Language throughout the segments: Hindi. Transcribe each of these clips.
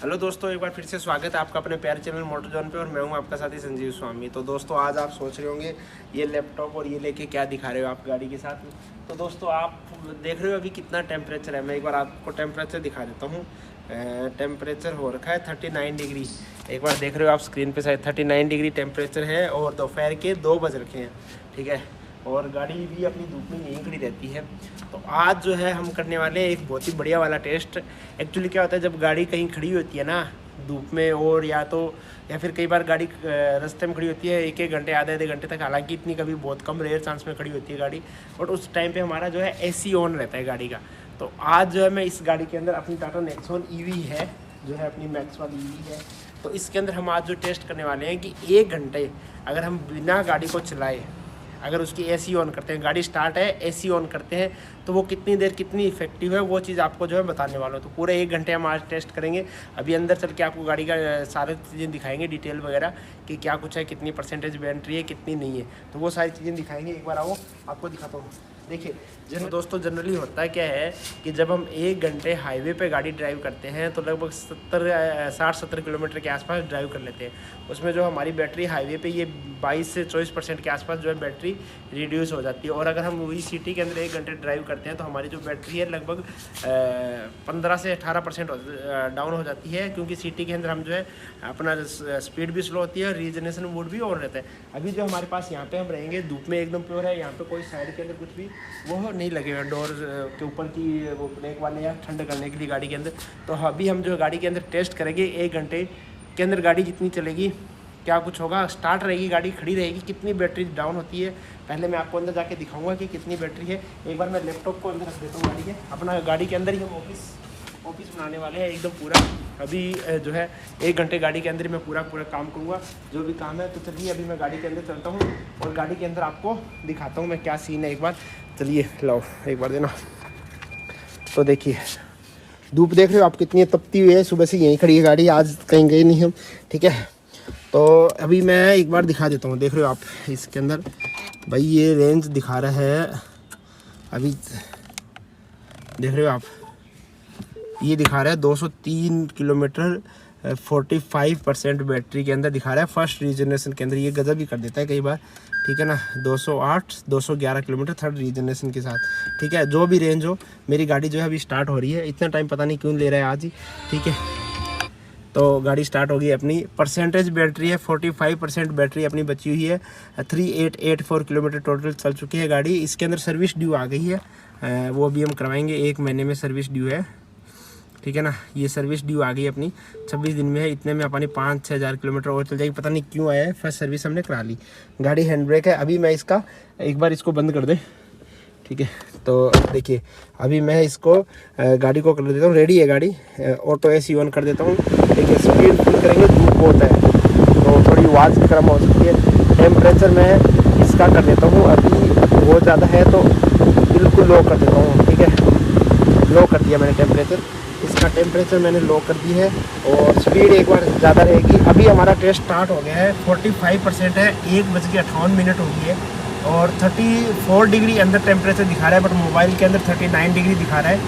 हेलो दोस्तों, एक बार फिर से स्वागत है आपका अपने प्यारे चैनल मोटर जोन पे। और मैं हूं आपका साथी संजीव स्वामी। तो दोस्तों, आज आप सोच रहे होंगे ये लैपटॉप और ये लेके क्या दिखा रहे हो आप गाड़ी के साथ में। तो दोस्तों, आप देख रहे हो अभी कितना टेम्परेचर है। मैं एक बार आपको टेम्परेचर दिखा देता हूँ। टेम्परेचर हो रखा है 39 डिग्री। एक बार देख रहे हो आप स्क्रीन पे, शायद 39 डिग्री टेम्परेचर है और दोपहर के 2 बज रखे हैं। ठीक है, और गाड़ी भी अपनी धूप में यहीं खड़ी रहती है। तो आज जो है हम करने वाले हैं एक बहुत ही बढ़िया वाला टेस्ट। एक्चुअली क्या होता है, जब गाड़ी कहीं खड़ी होती है ना धूप में, और या फिर कई बार गाड़ी रास्ते में खड़ी होती है 1-1 घंटे आधे घंटे तक, हालांकि इतनी कभी बहुत कम रेयर चांस में खड़ी होती है गाड़ी, बट उस टाइम पे हमारा जो है एसी ऑन रहता है गाड़ी का। तो आज जो है मैं इस गाड़ी के अंदर, अपनी टाटा नेक्सॉन ईवी है जो है, अपनी मैक्स वाली ईवी है, तो इसके अंदर हम आज जो टेस्ट करने वाले हैं कि 1 घंटे अगर हम बिना गाड़ी को चलाए, अगर उसकी एसी ऑन करते हैं, गाड़ी स्टार्ट है एसी ऑन करते हैं, तो वो कितनी देर कितनी इफेक्टिव है वो चीज़ आपको जो है बताने वाला हूँ। तो पूरे 1 घंटे हम आज टेस्ट करेंगे। अभी अंदर चल के आपको गाड़ी का सारी चीज़ें दिखाएंगे, डिटेल वगैरह कि क्या कुछ है, कितनी परसेंटेज बैटरी है, कितनी नहीं है, तो वो सारी चीज़ें दिखाएंगे। एक बार आओ आपको दिखाता हूँ। देखिए दोस्तों, जनरली होता क्या है कि जब हम 1 घंटे हाईवे पे गाड़ी ड्राइव करते हैं तो लगभग 60-70 किलोमीटर के आसपास ड्राइव कर लेते हैं। उसमें जो हमारी बैटरी हाईवे पे ये 22 से 24% के आसपास जो है बैटरी रिड्यूस हो जाती है। और अगर हम वही सिटी के अंदर 1 घंटे ड्राइव करते हैं तो हमारी जो बैटरी है लगभग 15 से 18% डाउन हो जाती है, क्योंकि सिटी के अंदर हम जो है अपना स्पीड भी स्लो होती है और रीजनरेशन मोड भी ऑन रहता है। अभी जो हमारे पास यहाँ पे हम रहेंगे, धूप में एकदम प्योर है, यहाँ पे कोई साइड के अंदर कुछ भी वो नहीं लगे हुए डोर के ऊपर की वो ब्रेक वाले या ठंड करने के लिए गाड़ी के अंदर। तो अभी हम जो गाड़ी के अंदर टेस्ट करेंगे 1 घंटे के अंदर गाड़ी जितनी चलेगी, क्या कुछ होगा, स्टार्ट रहेगी गाड़ी, खड़ी रहेगी, कितनी बैटरी डाउन होती है। पहले मैं आपको अंदर जाके दिखाऊंगा कि कितनी बैटरी है। एक बार मैं लैपटॉप को अंदर रख देता हूँ गाड़ी के, अपना गाड़ी के अंदर ही हम ऑफिस बनाने वाले हैं एकदम पूरा। अभी जो है 1 घंटे गाड़ी के अंदर मैं पूरा काम करूँगा, जो भी काम है। तो चलिए अभी मैं गाड़ी के अंदर चलता हूँ और गाड़ी के अंदर आपको दिखाता हूँ मैं क्या सीन है। एक बार चलिए, लाओ एक बार देना। तो देखिए, धूप देख रहे हो आप कितनी तपती हुई है। सुबह से यहीं खड़ी है गाड़ी, आज कहीं गए नहीं हम। ठीक है, तो अभी मैं एक बार दिखा देता हूँ। देख रहे हो आप इसके अंदर, भाई ये रेंज दिखा रहा है, अभी देख रहे हो आप, ये दिखा रहा है 203 किलोमीटर 45% बैटरी के अंदर दिखा रहा है फर्स्ट रीजनरेशन के अंदर। ये गजब ही कर देता है कई बार। ठीक है ना, 211 किलोमीटर थर्ड रीजनरेशन के साथ। ठीक है, जो भी रेंज हो, मेरी गाड़ी जो है अभी स्टार्ट हो रही है। इतना टाइम पता नहीं क्यों ले रहा है आज ही। ठीक है, तो गाड़ी स्टार्ट हो गई अपनी। परसेंटेज बैटरी है 45% बैटरी अपनी बची हुई है। 3884 किलोमीटर टोटल चल चुकी है गाड़ी। इसके अंदर सर्विस ड्यू आ गई है, वो भी हम करवाएंगे। 1 महीने में सर्विस ड्यू है। ठीक है ना, ये सर्विस ड्यू आ गई अपनी 26 दिन में है। इतने में अपनी 5-6 हज़ार किलोमीटर और चल जाएगी। पता नहीं क्यों आया है, फर्स्ट सर्विस हमने करा ली। गाड़ी हैंड ब्रेक है। अभी मैं इसका एक बार इसको बंद कर दे। ठीक है, तो देखिए अभी मैं इसको गाड़ी को कर देता हूँ, रेडी है गाड़ी। ऑटो एसी ऑन कर देता हूँ। देखिए, स्पीड फुल करेंगे, धूप बहुत है तो थोड़ी आवाज़ गर्म हो सकती है। टेम्परेचर मैं इसका कर देता हूँ, अभी बहुत ज़्यादा है तो बिल्कुल लो कर देता हूँ। ठीक है, लो कर दिया मैंने टेम्परेचर। इसका टेम्परेचर मैंने लो कर दी है और स्पीड एक बार ज़्यादा रहेगी। अभी हमारा टेस्ट स्टार्ट हो गया है। 45% है, 1:58 हो गई है और 34 डिग्री अंदर टेम्परेचर दिखा रहा है, बट मोबाइल के अंदर 39 डिग्री दिखा रहा है।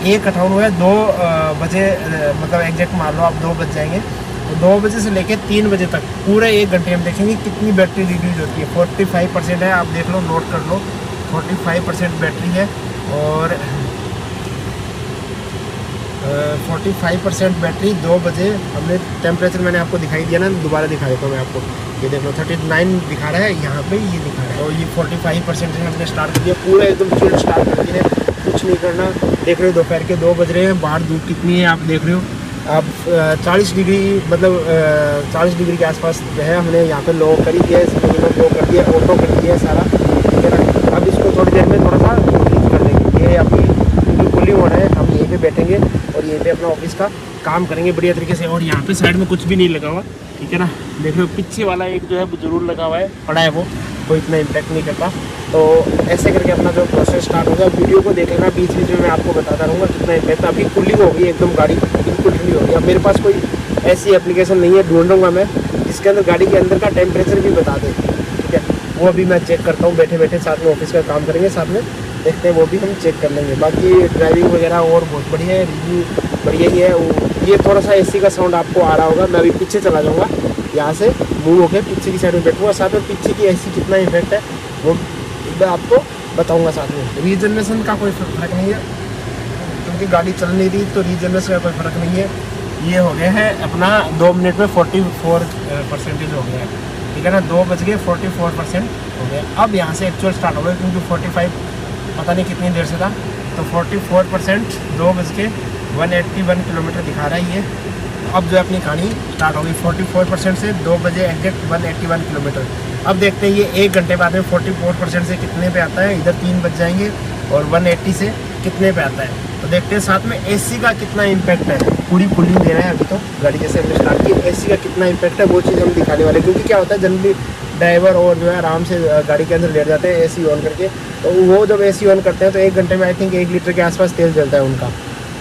1:58 हुआ है, 2 बजे मतलब एग्जैक्ट मान लो आप 2 बज जाएंगे। तो 2 बजे से लेकर 3 बजे तक पूरे 1 घंटे हम देखेंगे कितनी बैटरी रिड्यूज होती है। 45% है, आप देख लो, नोट कर लो, 45% बैटरी है। और 45% बैटरी 2 बजे हमने टेम्परेचर मैंने आपको दिखाई दिया ना, दोबारा दिखा देता हूँ मैं आपको। ये देख लो 39 दिखा रहा है, यहाँ पे ये दिखा रहा है। और ये 45% से हमने स्टार्ट कर दिया, पूरा एकदम चिल्ड स्टार्ट कर दिया, कुछ नहीं करना। देख रहे हो दोपहर के 2 बज रहे हैं, बाहर धूप कितनी है आप देख रहे हो। अब 40 डिग्री मतलब 40 डिग्री के आसपास है। हमने यहाँ पे लो कर ही दिया, मिनिमम लो कर दिया, ऑटो कर दिया है सारा। ठीक है ना, अब इसको थोड़ी देर में थोड़ा सा इंक्रीज कर देंगे। ये अभी कूलिंग हो रहा है, हम यहीं पे बैठेंगे और यहीं पे अपना ऑफिस का काम करेंगे बढ़िया तरीके से। और यहाँ पे साइड में कुछ भी नहीं लगा हुआ। ठीक है ना, देख लो पीछे वाला एक जो है वो जरूर लगा हुआ है, पड़ा है, वो कोई इतना इम्पैक्ट नहीं करता। तो ऐसे करके अपना जो प्रोसेस स्टार्ट होगा, वीडियो को देख लेना, बीच बीच में मैं आपको बताता रहूँगा कितना इम्पैक्ट। अभी कूलिंग हो गई एकदम, गाड़ी बिल्कुल ठंडी हो गई। अब मेरे पास कोई ऐसी एप्लीकेशन नहीं है, ढूंढूंगा मैं जिसके अंदर गाड़ी के अंदर का टेम्परेचर भी बता दे। ठीक है, वो अभी मैं चेक करता हूँ, बैठे बैठे साथ में ऑफिस का काम करेंगे, साथ में देखते हैं, वो भी हम चेक कर लेंगे। बाकी ड्राइविंग वगैरह और बहुत बढ़िया है, रिव्यू बढ़िया ही है। ये थोड़ा सा एसी का साउंड आपको आ रहा होगा। मैं अभी पीछे चला जाऊँगा, यहाँ से मूव होकर पीछे की साइड में बैठूँगा, साथ में पीछे की एसी कितना इफेक्ट है वो मैं आपको बताऊँगा साथ में। रीजनरेशन का कोई फ़र्क नहीं है क्योंकि गाड़ी चल नहीं रही, तो रीजनरेशन का कोई फ़र्क नहीं है। ये हो गया है अपना 2 मिनट में 44% हो गया है, ठीक है ना। 2 बज के 44% हो गया। अब यहाँ से एक्चुअल स्टार्ट हो गया क्योंकि 45 पता नहीं कितनी देर से था, तो 44% 2 बज के 181 किलोमीटर दिखा रहा है ये। अब जो है अपनी कहानी स्टार्ट हो गई 44% से 2 बजे एग्जैक्ट 181 किलोमीटर। अब देखते हैं ये 1 घंटे बाद में 44% से कितने पे आता है। इधर 3 बज जाएंगे और 180 से कितने पे आता है, तो देखते हैं। साथ में एसी का कितना इम्पैक्ट है, पूरी कूलिंग दे रहा है अभी तो गाड़ी जैसे हमने स्टार्ट की। एसी का कितना इम्पैक्ट है वो चीज़ हम दिखाने वाले, क्योंकि क्या होता है जनरली ड्राइवर और जो है आराम से गाड़ी के अंदर लेट जाते हैं एसी ऑन करके, तो वो जब एसी ऑन करते हैं तो 1 घंटे में आई थिंक 1 लीटर के आसपास तेल जलता है उनका।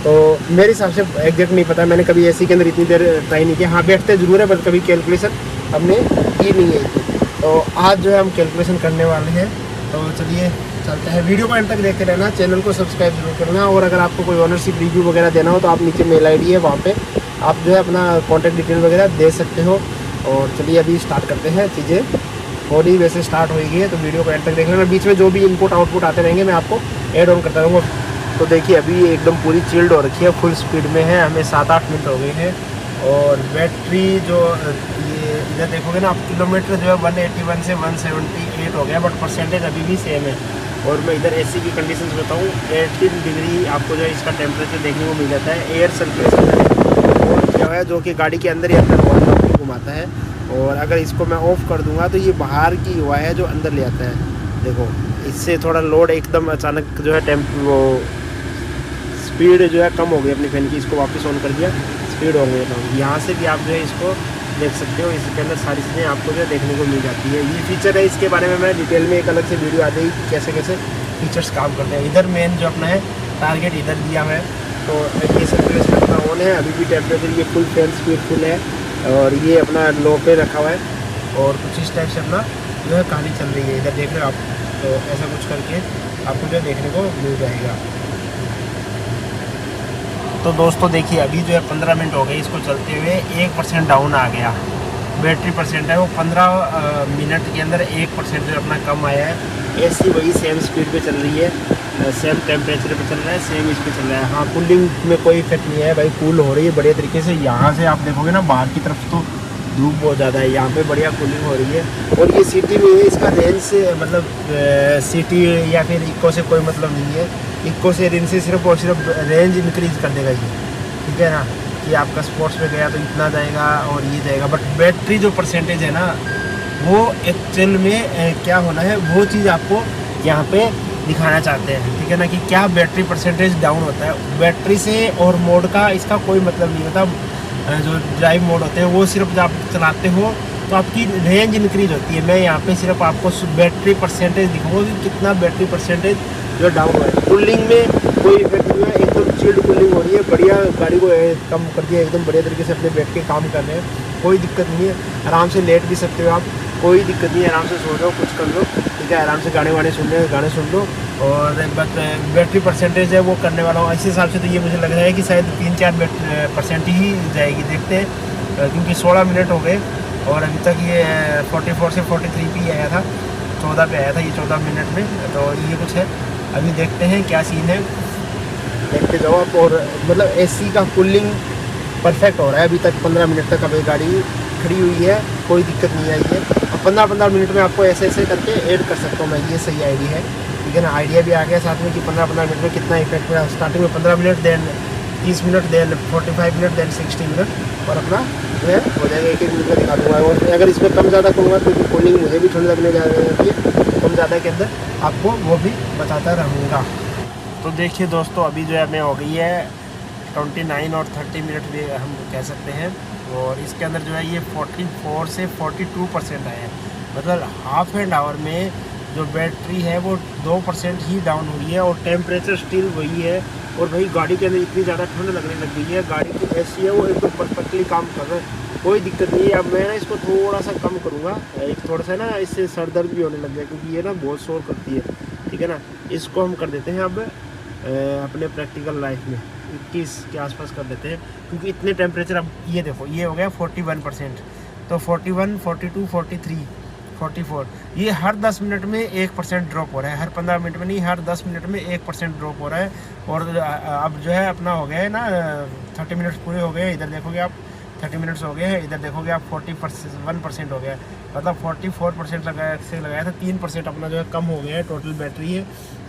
तो मेरे हिसाब से एग्जैक्ट नहीं पता, मैंने कभी एसी के अंदर इतनी देर ट्राई नहीं किया। हाँ बैठते जरूर है बट कभी कैलकुलेशन हमने की नहीं है इतनी। तो आज जो है हम कैलकुलेशन करने वाले हैं, तो चलिए चलते हैं। वीडियो को एंड तक देखते रहना, चैनल को सब्सक्राइब जरूर करना, और अगर आपको कोई ऑनरशिप रिव्यू वगैरह देना हो तो आप नीचे मेल आईडी है, वहाँ पे आप जो है अपना कॉन्टैक्ट डिटेल वगैरह दे सकते हो। और चलिए अभी स्टार्ट करते हैं। चीज़ें थोड़ी वैसे स्टार्ट हो गई है, तो वीडियो को एंड तक देख लेना। बीच में जो भी इनपुट आउटपुट आते रहेंगे मैं आपको ऐड ऑन करता रहूँगा। तो देखिए अभी एकदम पूरी चिल्ड हो रखी है, फुल स्पीड में है, हमें 7-8 मिनट हो गए हैं। और बैटरी जो ये इधर देखोगे ना आप, किलोमीटर जो है 181 से 178 हो गया, बट परसेंटेज अभी भी सेम है। और मैं इधर एसी की कंडीशंस बताऊँ, 18 डिग्री आपको जो है इसका टेम्परेचर देखने को मिल जाता है। एयर सर्कुलेशन और क्या है जो कि गाड़ी के अंदर ही अंदर हवा घुमाता है। और अगर इसको मैं ऑफ़ कर दूंगा तो ये बाहर की हवा है जो अंदर ले आता है। देखो इससे थोड़ा लोड एकदम अचानक जो है वो स्पीड जो है कम हो गई अपनी फैन की। इसको वापस ऑन कर दिया, स्पीड हो गई कम। यहाँ से भी आप जो है इसको देख सकते हो, इसके अंदर सारी चीज़ें आपको जो है देखने को मिल जाती है। ये फीचर है, इसके बारे में मैं डिटेल में एक अलग से वीडियो आ जाएगी कैसे कैसे फीचर्स काम करते हैं। इधर मेन जो अपना है टारगेट इधर दिया हुआ है, तो ये सर्कुलेशन अपना ऑन है। अभी भी टेम्परेचर ये फुल फैन स्पीड फुल है, और ये अपना लो पे रखा हुआ है। और कुछ इस टाइप से अपना जो है कहानी चल रही है, इधर देख रहे हो आप। तो ऐसा कुछ करके आपको जो है देखने को मिल जाएगा। तो दोस्तों देखिए अभी जो है 15 मिनट हो गए इसको चलते हुए, 1% डाउन आ गया। बैटरी परसेंट है वो 15 मिनट के अंदर 1% जो अपना कम आया है। एसी वही सेम स्पीड पे चल रही है, सेम टेम्परेचर पे चल रहा है, सेम इस पे चल रहा है। हाँ कूलिंग में कोई इफेक्ट नहीं है भाई, कूल हो रही है बढ़िया तरीके से। यहाँ से आप देखोगे ना बाहर की तरफ तो धूप बहुत ज़्यादा है, यहाँ पे बढ़िया कूलिंग हो रही है। और ये सिटी में है, इसका रेंज से मतलब सिटी या फिर इको से कोई मतलब नहीं है। इको से रेंज से सिर्फ और सिर्फ रेंज इंक्रीज कर देगा ये, ठीक है ना, कि आपका स्पोर्ट्स में गया तो इतना जाएगा और ये जाएगा। बट बैटरी जो परसेंटेज है ना वो एक्चुअल में क्या होना है वो चीज़ आपको यहाँ पे दिखाना चाहते हैं, ठीक है ना, कि क्या बैटरी परसेंटेज डाउन होता है। बैटरी से और मोड का इसका कोई मतलब नहीं होता। जो ड्राइव मोड होते हैं वो सिर्फ जब आप चलाते हो तो आपकी रेंज इंक्रीज होती है। मैं यहाँ पे सिर्फ आपको बैटरी परसेंटेज दिखाऊंगा कि कितना बैटरी परसेंटेज जो डाउन हो रहा है। कूलिंग में कोई इफेक्ट नहीं है, एकदम चिल्ड कूलिंग हो रही है, बढ़िया। गाड़ी को कम कर दिया एकदम बढ़िया तरीके से, अपने बैठ के काम कर रहे हैं, कोई दिक्कत नहीं है। आराम से लेट भी सकते हो आप, कोई दिक्कत नहीं है। आराम से सो जाओ, कुछ कर लो, ठीक है। आराम से गाने वाने सुन रहे हैं, गाने सुन लो। और बट बैटरी परसेंटेज है वो करने वाला हूँ। इस हिसाब से तो ये मुझे लग रहा है कि शायद 3-4% ही जाएगी, देखते हैं। क्योंकि 16 मिनट हो गए और अभी तक ये 44 से 43 पे आया था, 14 पे आया था ये 14 मिनट में। तो ये कुछ है, अभी देखते हैं क्या सीन है, देखते जाओ आप। और मतलब एसी का कूलिंग परफेक्ट हो रहा है अभी तक 15 मिनट तक। अभी गाड़ी खड़ी हुई है, कोई दिक्कत नहीं आई है। और 15-15 मिनट में आपको ऐसे ऐसे करके ऐड कर सकता हूँ मैं, ये सही आइडिया है, ठीक है ना। आइडिया भी आ गया साथ में कि 15-15 मिनट में कितना इफेक्ट हुआ। स्टार्टिंग में 15 minute, then 30 minute, then 45 minute, then 60 minute, और अपना जो है हो जाएगा। 1-1 मिनट में दिखा दूँगा। और अगर इसमें कम ज़्यादा करूँगा क्योंकि कूलिंग मुझे भी ठंड लगने जा रही है, तो कम ज़्यादा के अंदर आपको वो भी बताता रहूँगा। तो देखिए दोस्तों अभी जो है हमें हो गई है 29 और 30 मिनट भी हम कह सकते हैं। और इसके अंदर जो है ये 44 से 42% आया है। मतलब हाफ एंड आवर में जो बैटरी है वो 2% ही डाउन हुई है, और टेम्परेचर स्टिल वही है। और भाई गाड़ी के अंदर इतनी ज़्यादा ठंड लगने लग गई है, गाड़ी की एसी है वो एकदम परफेक्टली काम कर रहा है, कोई दिक्कत नहीं है। अब मैं ना इसको थोड़ा सा कम करूँगा, एक थोड़ा सा ना इससे सर दर्द भी होने लग गया क्योंकि ये ना बहुत शोर करती है, ठीक है ना। इसको हम कर देते हैं अब अपने प्रैक्टिकल लाइफ में। 21 के आसपास कर देते हैं, क्योंकि इतने टेम्परेचर। अब ये देखो, ये हो गया 41%, तो 41, 42, 43, 44, ये हर 10 मिनट में 1% ड्रॉप हो रहा है, हर 15 मिनट में नहीं, हर 10 मिनट में 1% ड्रॉप हो रहा है। और अब जो है अपना हो गया है ना 30 मिनट्स पूरे हो गए, इधर देखोगे आप 30 मिनट्स हो गए हैं, इधर देखोगे आप 41% हो गया है, मतलब 44% लगाया था, 3% अपना जो है कम हो गया है टोटल बैटरी है।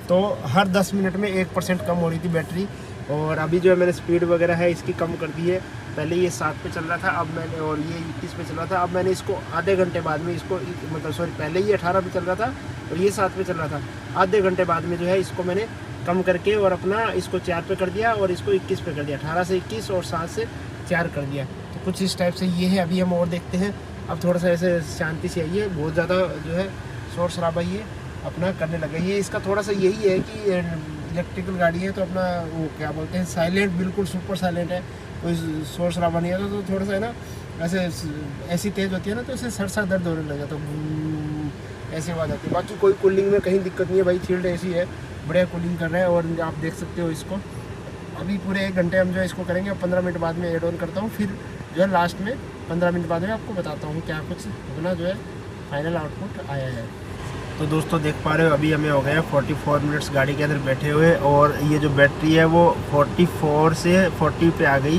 तो हर 10 मिनट में 1% कम हो रही थी बैटरी। और अभी जो है मैंने स्पीड वगैरह है इसकी कम कर दी है, पहले ये 7 पे चल रहा था, अब मैंने, और ये 21 पे चल रहा था, अब मैंने इसको आधे घंटे बाद में इसको, मतलब सॉरी, पहले ये 18 पे चल रहा था और ये 7 पे चल रहा था, आधे घंटे बाद में जो है इसको मैंने कम करके और अपना इसको 4 पे कर दिया और इसको 21 पे कर दिया, 18 से 21 और 7 से 4 कर दिया। तो कुछ इस टाइप से ये है। अभी हम और देखते हैं, अब थोड़ा सा ऐसे शांति से आइए, बहुत ज़्यादा जो है शोर शराबा ये अपना करने लगे। ये इसका थोड़ा सा यही है कि इलेक्ट्रिकल गाड़ी है तो अपना वो क्या बोलते हैं, साइलेंट, बिल्कुल सुपर साइलेंट है, कोई शोर शराबा नहीं है। तो थोड़ा सा है ना ऐसे ऐसी तेज़ होती है ना, तो इससे सर दर्द होने लग जाता है, ऐसी आवाज़ आती है। बाकी कोई कूलिंग में कहीं दिक्कत नहीं है भाई, चिल्ड एसी है, बढ़िया कूलिंग कर रहा है। और आप देख सकते हो इसको, अभी पूरे 1 घंटे हम जो है इसको करेंगे, 15 मिनट बाद में एड ऑन करता हूँ, फिर जो है लास्ट में 15 मिनट बाद में आपको बताता हूँ क्या कुछ अपना जो है फाइनल आउटपुट आया है। तो दोस्तों देख पा रहे हो, अभी हमें हो गया 44 मिनट्स गाड़ी के अंदर बैठे हुए, और ये जो बैटरी है वो 44 से 40 पे आ गई,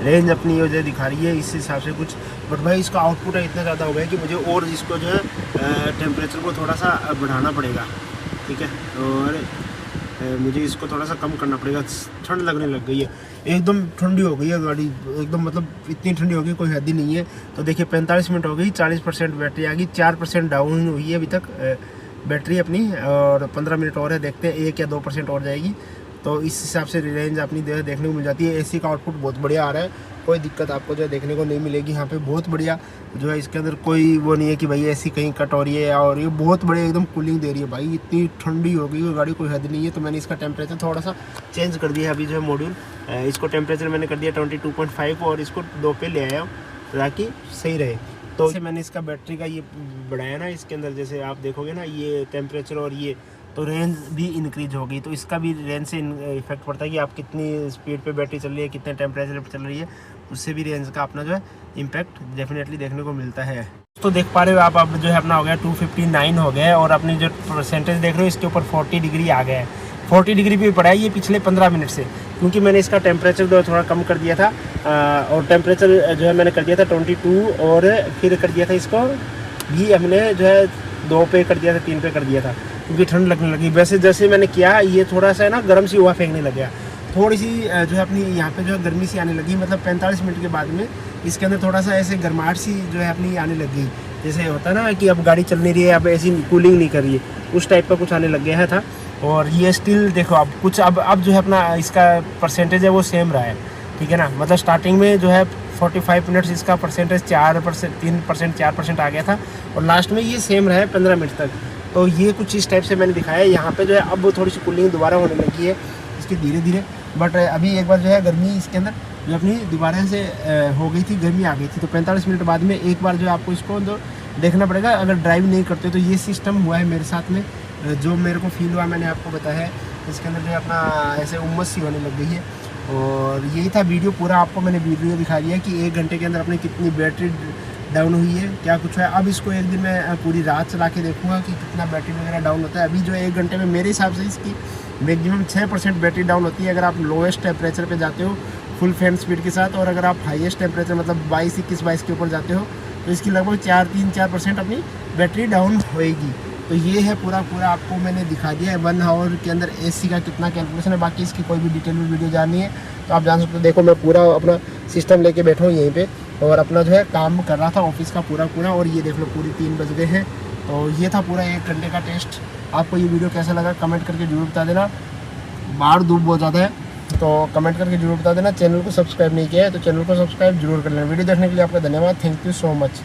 रेंज अपनी ये जो दिखा रही है इस हिसाब से कुछ। बट भाई इसका आउटपुट है इतना ज़्यादा हो गया कि मुझे और इसको जो है टेम्परेचर को थोड़ा सा बढ़ाना पड़ेगा, ठीक है, और मुझे इसको थोड़ा सा कम करना पड़ेगा। ठंड लगने लग गई है, एकदम ठंडी हो गई है गाड़ी, एकदम मतलब इतनी ठंडी हो गई कोई हद ही नहीं है। तो देखिए 45 मिनट हो गई, 40% बैटरी आ गई, 4% डाउन हुई है अभी तक बैटरी अपनी, और 15 मिनट और है, देखते हैं 1 या 2% और जाएगी। तो इस हिसाब से रेंज अपनी देखने को मिल जाती है। एसी का आउटपुट बहुत बढ़िया आ रहा है, कोई दिक्कत आपको जो है देखने को नहीं मिलेगी यहाँ पे, बहुत बढ़िया जो है इसके अंदर कोई वो नहीं है कि भाई एसी कहीं कट हो रही है, और ये बहुत बढ़िया एकदम कूलिंग दे रही है भाई, इतनी ठंडी हो गई है गाड़ी कोई हद नहीं है। तो मैंने इसका टेम्परेचर थोड़ा सा चेंज कर दिया है अभी जो है मॉड्यूल, इसको टेम्परेचर मैंने कर दिया 22.5 और इसको 2 पे ले आया हूँ ताकि सही रहे। तो जैसे मैंने इसका बैटरी का ये बढ़ाया ना, इसके अंदर जैसे आप देखोगे ना ये टेम्परेचर और ये, तो रेंज भी इंक्रीज होगी, तो इसका भी रेंज से इफेक्ट पड़ता है कि आप कितनी स्पीड पे बैटरी चल रही है, कितने टेम्परेचर पे चल रही है, उससे भी रेंज का अपना जो है इम्पैक्ट डेफिनेटली देखने को मिलता है। तो देख पा रहे हो आप, अब जो है अपना हो गया 259 हो गया है, और अपनी जो परसेंटेज देख रहे हो इसके ऊपर 40 डिग्री आ गया है, 40 डिग्री भी पड़ा है ये पिछले 15 मिनट से, क्योंकि मैंने इसका टेम्परेचर जो थोड़ा कम कर दिया था, और टेम्परेचर जो है मैंने कर दिया था 22, और फिर कर दिया था इसको भी हमने जो है 2 पे कर दिया था, 3 पे कर दिया था, क्योंकि ठंड लगने लगी। वैसे जैसे मैंने किया ये थोड़ा सा है ना गर्म सी हवा फेंकने लग गया, थोड़ी सी जो है अपनी यहाँ पे जो है गर्मी सी आने लगी, मतलब 45 मिनट के बाद में इसके अंदर थोड़ा सा ऐसे गर्माहट सी जो है अपनी आने लग गई, जैसे होता है ना कि अब गाड़ी चल नहीं रही है, अब ऐसी कूलिंग नहीं कर रही है, उस टाइप का कुछ आने लग गया है था। और ये स्टिल देखो अब कुछ अब जो है अपना इसका परसेंटेज है वो सेम रहा है, ठीक है ना, मतलब स्टार्टिंग में जो है 45 मिनट्स इसका परसेंटेज 3%, 4% आ गया था, और लास्ट में ये सेम रहा है 15 मिनट तक। तो ये कुछ इस टाइप से मैंने दिखाया। यहाँ पे जो है अब थोड़ी सी कूलिंग दोबारा होने लगी है इसकी धीरे धीरे, बट अभी एक बार जो है गर्मी इसके अंदर जो अपनी दोबारा से हो गई थी, गर्मी आ गई थी। तो 45 मिनट बाद में एक बार जो आपको इसको जो देखना पड़ेगा, अगर ड्राइव नहीं करते तो ये सिस्टम हुआ है मेरे साथ में, जो मेरे को फील हुआ मैंने आपको बताया है। इसके अंदर जो अपना ऐसे उम्मस सी होने लग गई है, और यही था वीडियो पूरा, आपको मैंने वीडियो दिखा दिया कि 1 घंटे के अंदर अपनी कितनी बैटरी डाउन हुई है, क्या कुछ है। अब इसको एक दिन मैं पूरी रात चला के देखूँगा कि कितना बैटरी वगैरह डाउन होता है। अभी जो 1 घंटे में मेरे हिसाब से इसकी मैक्सिमम 6% बैटरी डाउन होती है, अगर आप लोएस्ट टेम्परेचर पे जाते हो फुल फैन स्पीड के साथ, और अगर आप हाईएस्ट टेम्परेचर मतलब 22 के ऊपर जाते हो तो इसकी लगभग 4% अपनी बैटरी डाउन होएगी। तो ये है पूरा आपको मैंने दिखा दिया है 1 आवर के अंदर एसी का कितना कैलकुलेशन है। बाकी इसकी कोई भी डिटेल में वीडियो जाननी है तो आप जान सकते हो। देखो मैं पूरा अपना सिस्टम लेके बैठा हूँ यहीं पे, और अपना जो है काम कर रहा था ऑफिस का पूरा, और ये देख लो पूरी 3 बज गए हैं। तो ये था पूरा 1 घंटे का टेस्ट। आपको ये वीडियो कैसा लगा कमेंट करके जरूर बता देना। बाहर धूप बहुत ज़्यादा है तो कमेंट करके जरूर बता देना। चैनल को सब्सक्राइब नहीं किया है तो चैनल को सब्सक्राइब जरूर कर लेना। वीडियो देखने के लिए आपका धन्यवाद। Thank you so much.